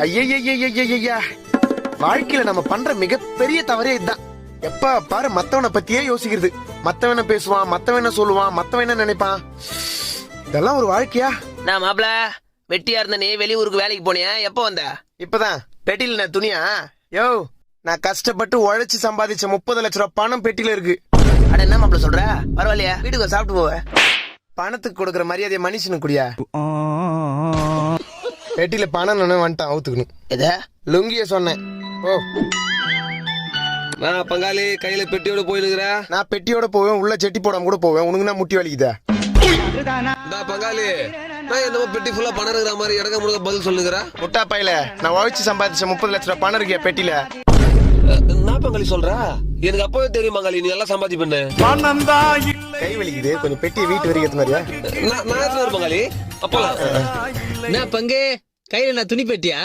ஐயா, வாழ்க்கையில நம்ம பண்ற மிகப்பெரிய தவறே இதுதான். எப்ப பாரு மத்தவனை பத்தியே யோசிக்கிறது. மத்தவன் என்ன பேசுவான், மத்தவன் என்ன சொல்லுவான், மத்தவன் என்ன நினைப்பான். இதெல்லாம் ஒரு வாழ்க்கையா? நான் மாப்பிள வெட்டியா இருந்த நீ வெளியூருக்கு வேலைக்கு போனியா? எப்ப வந்த? இப்பதான் பெட்டியில நான் துணியா. யோ, நான் கஷ்டப்பட்டு உழைச்சு சம்பாதிச்ச 30 லட்சம் ரூபாய் பணம் பெட்டியில இருக்கு. அட என்ன மாப்பிள சொல்ற? பரவாயில்லையா, வீட்டுக்கு சாப்பிட்டு போவ. பணத்துக்கு கொடுக்கற மரியாதையை மனுஷனுக்கு குடியா. பெட்டியில பணம் வந்துட்டான் அவுத்துக்கணும். எத லுங்கிய சொன்னேன். ஓ, நான் பங்காளி கையில பெட்டியோட போயிருக்கிற. நான் பெட்டியோட போவேன், உள்ள செட்டி போடாம கூட போவேன். உனக்கு நான் முட்டி வலிக்குதா? பங்காளி நான் என்னமோ பெட்டி ஃபுல்லா பணம் இருக்கிற மாதிரி இடக்க முழுக்க பதில் சொல்லுங்கிற. முட்டா பையில நான் உழைச்சு சம்பாதிச்ச 30 லட்சம் ரூபாய் பணம் இருக்கியா பெட்டியில. நான் பங்காளி சொல்ற, எனக்கு அப்பவே தெரியும் பங்காளி நீ எல்லாம் சம்பாதி பண்ணு. கை வலிக்குது, கொஞ்சம் பெட்டியை வீட்டு வரைக்கும் எடுத்து மாதிரியா. நான் பங்காளி அப்பலாம் என்ன பங்கு கையில நான் துணி பெட்டியா?